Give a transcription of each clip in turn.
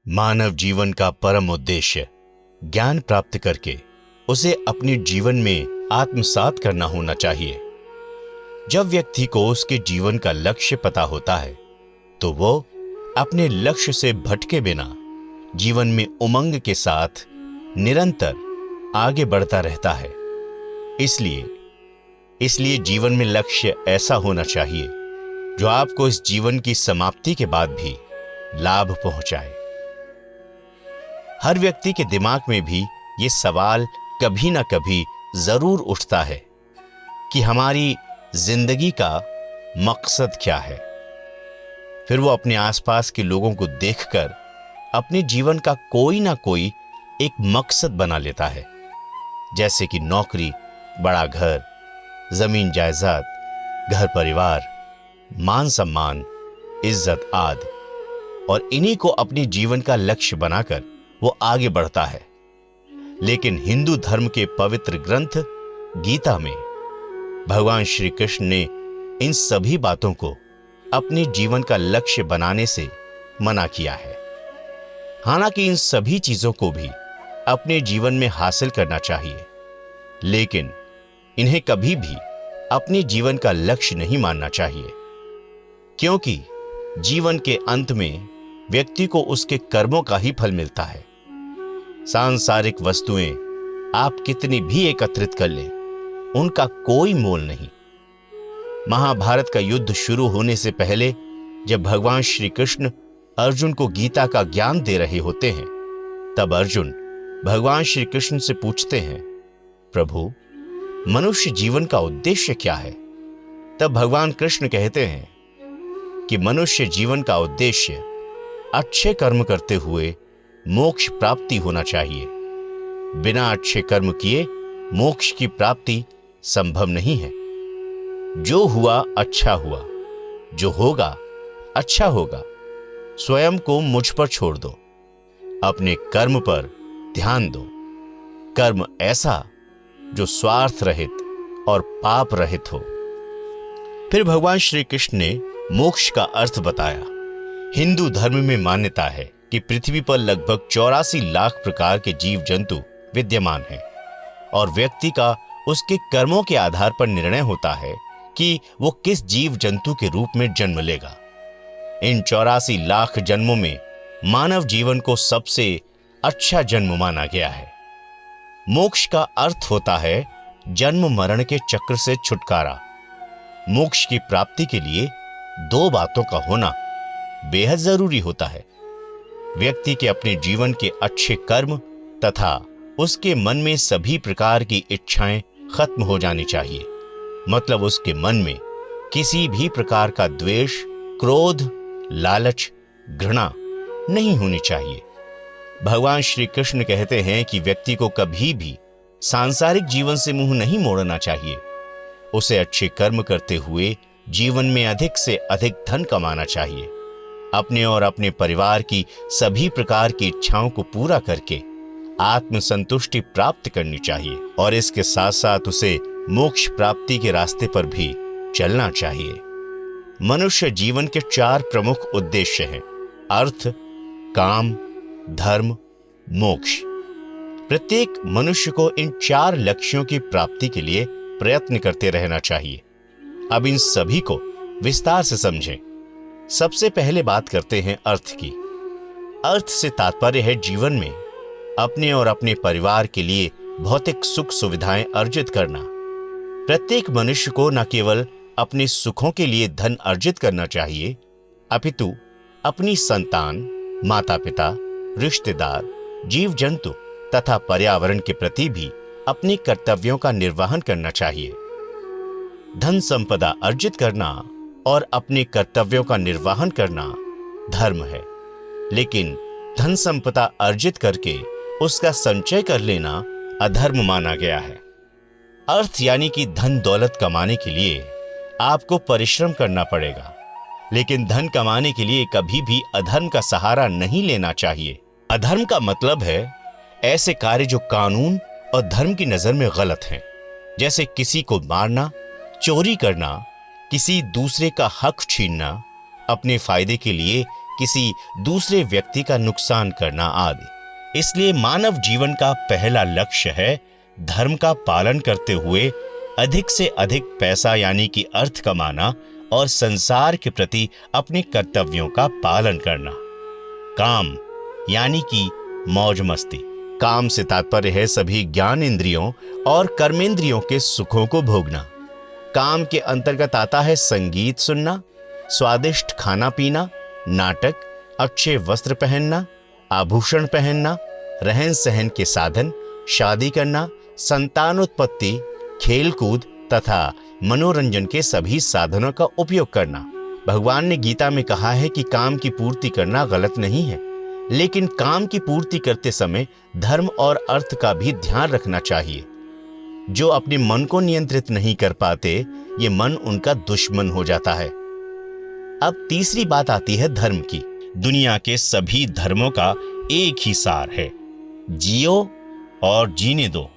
मानव जीवन का परम उद्देश्य ज्ञान प्राप्त करके उसे अपने जीवन में आत्मसात करना होना चाहिए। जब व्यक्ति को उसके जीवन का लक्ष्य पता होता है तो वो अपने लक्ष्य से भटके बिना जीवन में उमंग के साथ निरंतर आगे बढ़ता रहता है। इसलिए जीवन में लक्ष्य ऐसा होना चाहिए जो आपको इस जीवन की समाप्ति के बाद भी लाभ पहुंचाए। हर व्यक्ति के दिमाग में भी ये सवाल कभी ना कभी जरूर उठता है कि हमारी जिंदगी का मकसद क्या है। फिर वो अपने आसपास के लोगों को देखकर अपने जीवन का कोई ना कोई एक मकसद बना लेता है, जैसे कि नौकरी, बड़ा घर, जमीन जायदाद, घर परिवार, मान सम्मान, इज्जत आदि, और इन्हीं को अपने जीवन का लक्ष्य बनाकर वो आगे बढ़ता है। लेकिन हिंदू धर्म के पवित्र ग्रंथ गीता में भगवान श्री कृष्ण ने इन सभी बातों को अपने जीवन का लक्ष्य बनाने से मना किया है। हालांकि इन सभी चीजों को भी अपने जीवन में हासिल करना चाहिए, लेकिन इन्हें कभी भी अपने जीवन का लक्ष्य नहीं मानना चाहिए, क्योंकि जीवन के अंत में व्यक्ति को उसके कर्मों का ही फल मिलता है। सांसारिक वस्तुएं आप कितनी भी एकत्रित कर लें, उनका कोई मोल नहीं। महाभारत का युद्ध शुरू होने से पहले जब भगवान श्री कृष्ण अर्जुन को गीता का ज्ञान दे रहे होते हैं, तब अर्जुन भगवान श्री कृष्ण से पूछते हैं, प्रभु, मनुष्य जीवन का उद्देश्य क्या है? तब भगवान कृष्ण कहते हैं कि मनुष्य जीवन का उद्देश्य अच्छे कर्म करते हुए मोक्ष प्राप्ति होना चाहिए। बिना अच्छे कर्म किए मोक्ष की प्राप्ति संभव नहीं है। जो हुआ अच्छा हुआ, जो होगा अच्छा होगा। स्वयं को मुझ पर छोड़ दो, अपने कर्म पर ध्यान दो। कर्म ऐसा जो स्वार्थ रहित और पाप रहित हो। फिर भगवान श्री कृष्ण ने मोक्ष का अर्थ बताया। हिंदू धर्म में मान्यता है कि पृथ्वी पर लगभग 84 लाख प्रकार के जीव जंतु विद्यमान हैं और व्यक्ति का उसके कर्मों के आधार पर निर्णय होता है कि वो किस जीव जंतु के रूप में जन्म लेगा। इन 84 लाख जन्मों में मानव जीवन को सबसे अच्छा जन्म माना गया है। मोक्ष का अर्थ होता है जन्म मरण के चक्र से छुटकारा। मोक्ष की प्राप्ति के लिए दो बातों का होना बेहद जरूरी होता है। व्यक्ति के अपने जीवन के अच्छे कर्म तथा उसके मन में सभी प्रकार की इच्छाएं खत्म हो जानी चाहिए। मतलब उसके मन में किसी भी प्रकार का द्वेष, क्रोध, लालच, घृणा नहीं होनी चाहिए। भगवान श्री कृष्ण कहते हैं कि व्यक्ति को कभी भी सांसारिक जीवन से मुंह नहीं मोड़ना चाहिए। उसे अच्छे कर्म करते हुए जीवन में अधिक से अधिक धन कमाना चाहिए। अपने और अपने परिवार की सभी प्रकार की इच्छाओं को पूरा करके आत्मसंतुष्टि प्राप्त करनी चाहिए और इसके साथ साथ उसे मोक्ष प्राप्ति के रास्ते पर भी चलना चाहिए। मनुष्य जीवन के 4 प्रमुख उद्देश्य हैं: अर्थ, काम, धर्म, मोक्ष। प्रत्येक मनुष्य को इन 4 लक्ष्यों की प्राप्ति के लिए प्रयत्न करते रहना चाहिए। अब इन सभी को विस्तार से समझें। सबसे पहले बात करते हैं अर्थ की। अर्थ से तात्पर्य है जीवन में अपने और अपने परिवार के लिए भौतिक सुख सुविधाएं अर्जित करना। प्रत्येक मनुष्य को न केवल अपने सुखों के लिए धन अर्जित करना चाहिए, अपितु अपनी संतान, माता पिता, रिश्तेदार, जीव जंतु तथा पर्यावरण के प्रति भी अपने कर्तव्यों का निर्वहन करना चाहिए। धन संपदा अर्जित करना और अपने कर्तव्यों का निर्वहन करना धर्म है, लेकिन धन संपदा अर्जित करके उसका संचय कर लेना अधर्म माना गया है। अर्थ यानी कि धन दौलत कमाने के लिए आपको परिश्रम करना पड़ेगा, लेकिन धन कमाने के लिए कभी भी अधर्म का सहारा नहीं लेना चाहिए। अधर्म का मतलब है ऐसे कार्य जो कानून और धर्म की नजर में गलत हैं, जैसे किसी को मारना, चोरी करना, किसी दूसरे का हक छीनना, अपने फायदे के लिए किसी दूसरे व्यक्ति का नुकसान करना आदि। इसलिए मानव जीवन का पहला लक्ष्य है धर्म का पालन करते हुए अधिक से अधिक पैसा यानी कि अर्थ कमाना और संसार के प्रति अपने कर्तव्यों का पालन करना। काम यानी कि मौज मस्ती। काम से तात्पर्य है सभी ज्ञान इंद्रियों और कर्मेंद्रियों के सुखों को भोगना। काम के अंतर्गत आता है संगीत सुनना, स्वादिष्ट खाना पीना, नाटक, अच्छे वस्त्र पहनना, आभूषण पहनना, रहन सहन के साधन, शादी करना, संतानोत्पत्ति, खेलकूद तथा मनोरंजन के सभी साधनों का उपयोग करना। भगवान ने गीता में कहा है कि काम की पूर्ति करना गलत नहीं है, लेकिन काम की पूर्ति करते समय धर्म और अर्थ का भी ध्यान रखना चाहिए। जो अपने मन को नियंत्रित नहीं कर पाते, ये मन उनका दुश्मन हो जाता है। अब तीसरी बात आती है धर्म की। दुनिया के सभी धर्मों का एक ही सार है, जियो और जीने दो।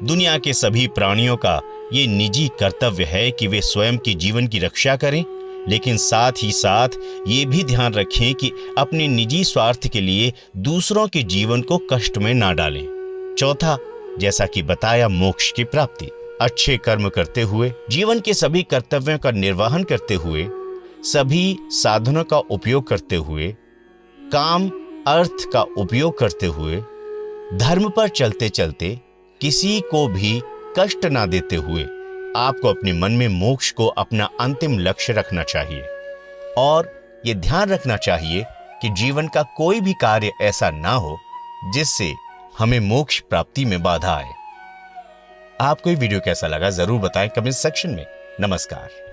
दुनिया के सभी प्राणियों का ये निजी कर्तव्य है कि वे स्वयं के जीवन की रक्षा करें, लेकिन साथ ही साथ ये भी ध्यान रखें कि अपने निजी स्वार्थ के लिए दूसरों के जीवन को कष्ट में ना डालें। चौथा, जैसा कि बताया, मोक्ष की प्राप्ति। अच्छे कर्म करते हुए, जीवन के सभी कर्तव्यों का निर्वहन करते हुए, सभी साधनों का उपयोग करते हुए, काम अर्थ का उपयोग करते हुए, धर्म पर चलते चलते, किसी को भी कष्ट ना देते हुए आपको अपने मन में मोक्ष को अपना अंतिम लक्ष्य रखना चाहिए। और ये ध्यान रखना चाहिए कि जीवन का कोई भी कार्य ऐसा ना हो जिससे हमें मोक्ष प्राप्ति में बाधा आए। आपको ये वीडियो कैसा लगा जरूर बताएं कमेंट सेक्शन में। नमस्कार।